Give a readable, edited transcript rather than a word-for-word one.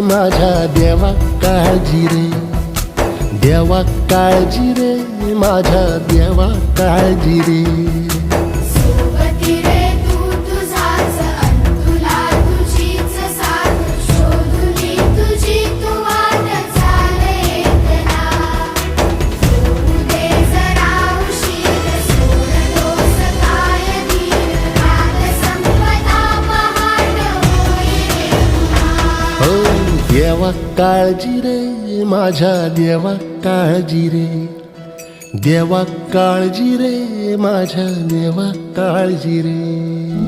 माझ्या देवा काळजी रे, देवा काळजी रे, माझ्या देवा काळजी रे. सोबती रे तू तुझाच अंतुला तुझीच साथ, शोधुनी तुझी तू वाट चाले एकला. सोडू दे जरा उशीर, सोडतोस काय धीर, रात संपता पहाट होई रे पुन्हा. हो देवा काळजी रे, माझ्या देवा काळजी रे, देवा काळजी रे, माझ्या देवा काळजी रे.